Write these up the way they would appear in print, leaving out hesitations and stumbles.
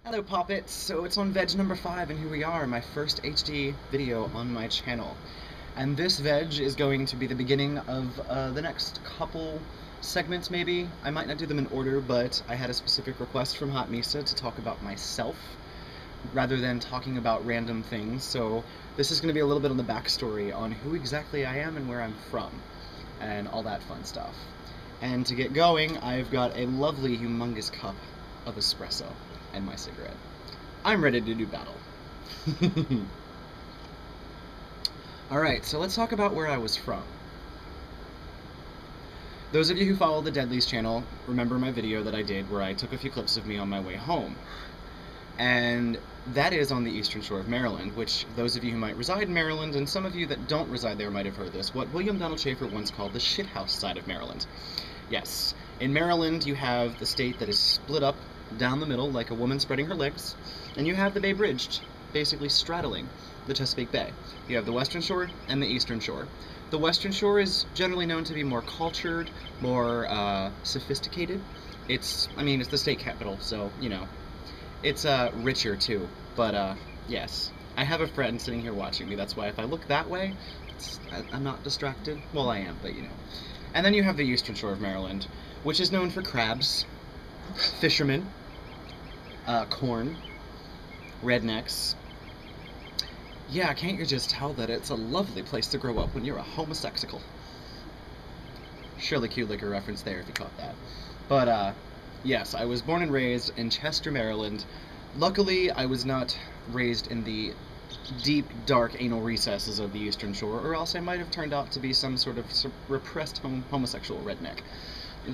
Hello Poppets, so it's on Vedj number 5 and here we are, my first HD video on my channel. And this Vedj is going to be the beginning of the next couple segments maybe. I might not do them in order, but I had a specific request from Hot Misa to talk about myself rather than talking about random things, so this is going to be a little bit on the backstory on who exactly I am and where I'm from, and all that fun stuff. And to get going, I've got a lovely, humongous cup of espresso and my cigarette. I'm ready to do battle. Alright, so let's talk about where I was from. Those of you who follow the Deadlies channel remember my video that I did where I took a few clips of me on my way home. And that is on the eastern shore of Maryland, which those of you who might reside in Maryland, and some of you that don't reside there might have heard this, what William Donald Schaefer once called the shithouse side of Maryland. Yes, in Maryland you have the state that is split up down the middle like a woman spreading her legs, and you have the Bay Bridge basically straddling the Chesapeake Bay. You have the western shore and the eastern shore. The western shore is generally known to be more cultured, more sophisticated. It's the state capital, so, you know, it's richer too, but yes. I have a friend sitting here watching me, that's why if I look that way, I'm not distracted. Well, I am, but you know. And then you have the eastern shore of Maryland, which is known for crabs, fishermen, corn, rednecks. Yeah, can't you just tell that it's a lovely place to grow up when you're a homosexual? Shirley Q. Liquor reference there if you caught that. But, yes, I was born and raised in Chester, Maryland. Luckily, I was not raised in the deep, dark anal recesses of the Eastern Shore, or else I might have turned out to be some sort of repressed homosexual redneck.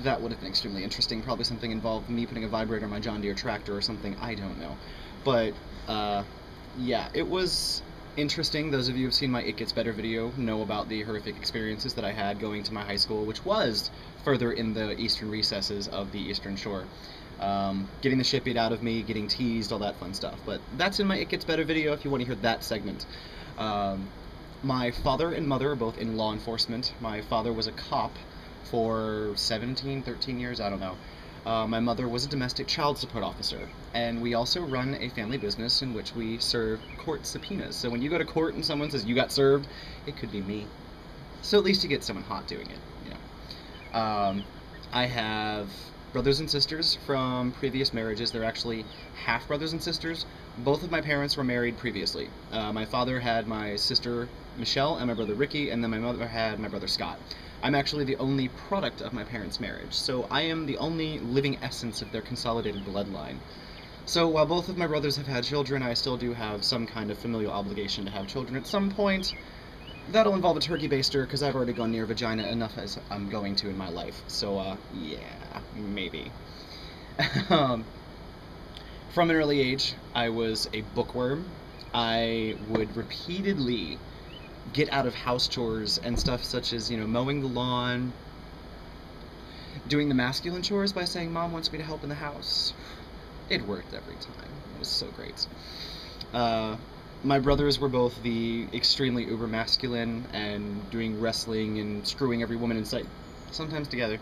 That would have been extremely interesting. Probably something involved me putting a vibrator on my John Deere tractor or something. I don't know. But, yeah, it was interesting. Those of you who have seen my It Gets Better video know about the horrific experiences that I had going to my high school, which was further in the eastern recesses of the Eastern Shore. Getting the shit beat out of me, getting teased, all that fun stuff. But that's in my It Gets Better video if you want to hear that segment. My father and mother are both in law enforcement. My father was a cop for 17, 13 years, I don't know. My mother was a domestic child support officer, and we also run a family business in which we serve court subpoenas. So when you go to court and someone says you got served, it could be me. So at least you get someone hot doing it, you know. I have brothers and sisters from previous marriages. They're actually half brothers and sisters. Both of my parents were married previously. My father had my sister Michelle and my brother Ricky, and then my mother had my brother Scott. I'm actually the only product of my parents' marriage, so I am the only living essence of their consolidated bloodline. So while both of my brothers have had children, I still do have some kind of familial obligation to have children at some point. That'll involve a turkey baster, because I've already gone near vagina enough as I'm going to in my life. So, yeah, maybe. From an early age, I was a bookworm. I would repeatedly get out of house chores and stuff such as, you know, mowing the lawn, doing the masculine chores by saying Mom wants me to help in the house. It worked every time. It was so great. My brothers were both the extremely uber masculine and doing wrestling and screwing every woman in sight, sometimes together.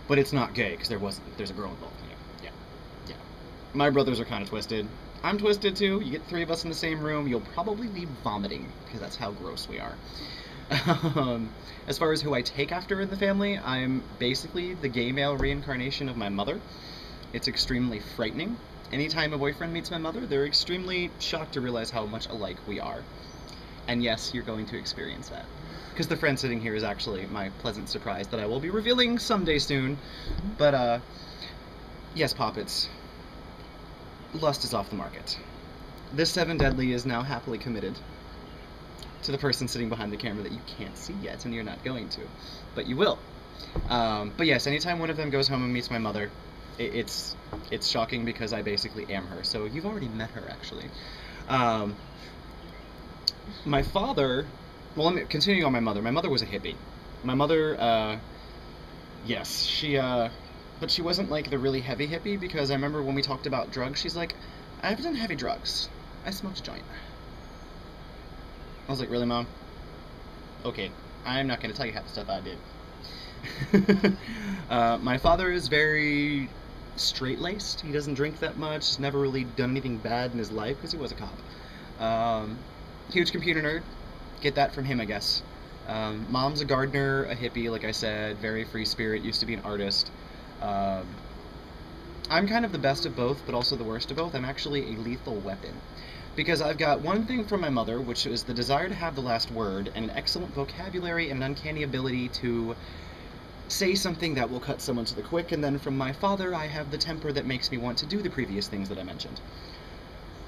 But it's not gay because there's a girl involved. Yeah. My brothers are kind of twisted. I'm twisted too. You get 3 of us in the same room, you'll probably be vomiting because that's how gross we are. As far as who I take after in the family, I'm basically the gay male reincarnation of my mother. It's extremely frightening. Anytime a boyfriend meets my mother, they're extremely shocked to realize how much alike we are. And yes, you're going to experience that. Because the friend sitting here is actually my pleasant surprise that I will be revealing someday soon. But, yes, Poppets. Lust is off the market. This 7 Deadly is now happily committed to the person sitting behind the camera that you can't see yet, and you're not going to. But you will. But yes, anytime one of them goes home and meets my mother, it's shocking because I basically am her. So you've already met her, actually. My father... Well, let me continue on my mother. My mother was a hippie. My mother, yes, she, but she wasn't like the really heavy hippie, because I remember when we talked about drugs, she's like, I haven't done heavy drugs. I smoked a joint. I was like, really, Mom? Okay, I'm not going to tell you half the stuff I did. My father is very straight-laced. He doesn't drink that much. He's never really done anything bad in his life because he was a cop. Huge computer nerd. Get that from him, I guess. Mom's a gardener, a hippie, like I said, very free spirit, used to be an artist. I'm kind of the best of both, but also the worst of both. I'm actually a lethal weapon. Because I've got one thing from my mother, which is the desire to have the last word, and an excellent vocabulary and an uncanny ability to say something that will cut someone to the quick, and then from my father, I have the temper that makes me want to do the previous things that I mentioned.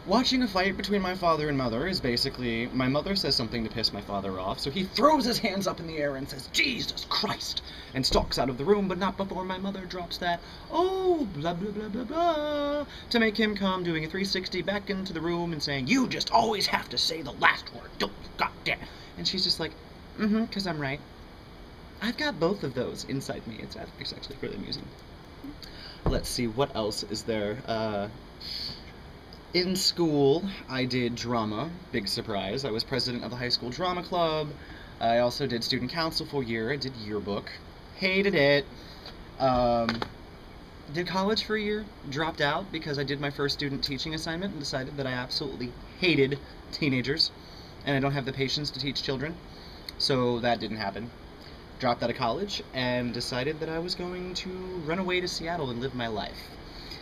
Watching a fight between my father and mother is basically, my mother says something to piss my father off, so he throws his hands up in the air and says, "Jesus Christ!" and stalks out of the room, but not before my mother drops that, "Oh, blah, blah, blah, blah, blah," to make him come, doing a 360 back into the room and saying, "You just always have to say the last word, don't you goddamn." And she's just like, "'Cause I'm right." I've got both of those inside me. It's actually really amusing. Let's see, what else is there? In school, I did drama. Big surprise. I was president of the high school drama club. I also did student council for a year. I did yearbook. Hated it. Did college for a year. Dropped out because I did my first student teaching assignment and decided that I absolutely hated teenagers. And I don't have the patience to teach children. So that didn't happen. Dropped out of college and decided that I was going to run away to Seattle and live my life.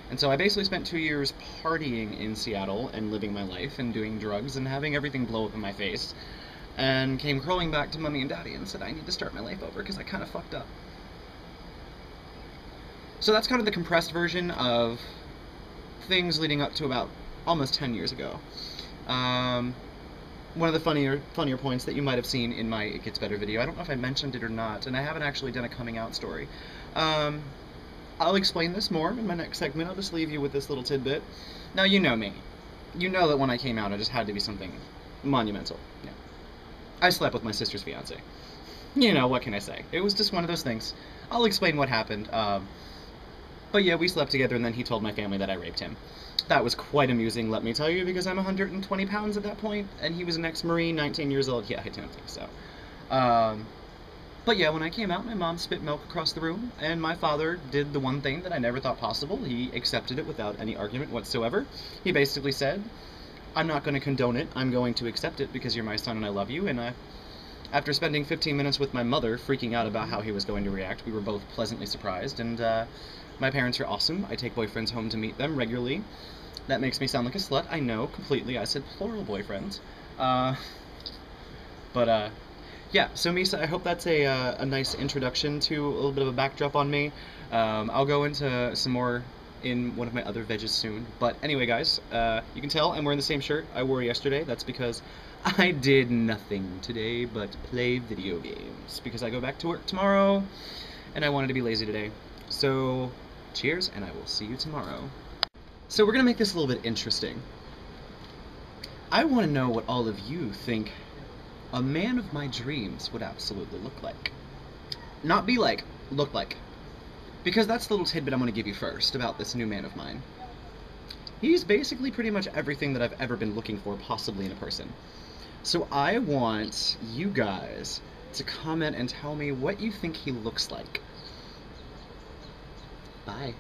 And so I basically spent 2 years partying in Seattle and living my life and doing drugs and having everything blow up in my face. And came crawling back to Mommy and Daddy and said I need to start my life over because I kind of fucked up. So that's kind of the compressed version of things leading up to about almost 10 years ago. One of the funnier points that you might have seen in my It Gets Better video, I don't know if I mentioned it or not, and I haven't actually done a coming out story. I'll explain this more in my next segment. I'll just leave you with this little tidbit. Now, you know me. You know that when I came out, it just had to be something monumental. Yeah. I slept with my sister's fiance. You know, what can I say? It was just one of those things. I'll explain what happened. But yeah, we slept together, and then he told my family that I raped him. That was quite amusing, let me tell you, because I'm 120 pounds at that point, and he was an ex-Marine, 19 years old. Yeah, I don't think so. But yeah, when I came out, my mom spit milk across the room, and my father did the one thing that I never thought possible. He accepted it without any argument whatsoever. He basically said, "I'm not going to condone it. I'm going to accept it because you're my son and I love you." And after spending 15 minutes with my mother freaking out about how he was going to react, we were both pleasantly surprised, and my parents are awesome. I take boyfriends home to meet them regularly. That makes me sound like a slut. I know, completely. I said plural boyfriends. Yeah, so Misa, I hope that's a nice introduction to a little bit of a backdrop on me. I'll go into some more in one of my other veggies soon. But anyway, guys, you can tell I'm wearing the same shirt I wore yesterday. That's because I did nothing today but play video games. Because I go back to work tomorrow, and I wanted to be lazy today. So, cheers, and I will see you tomorrow. So we're going to make this a little bit interesting. I want to know what all of you think a man of my dreams would absolutely look like. Not be like, look like. Because that's the little tidbit I'm going to give you first about this new man of mine. He's basically pretty much everything that I've ever been looking for, possibly in a person. So I want you guys to comment and tell me what you think he looks like. Bye.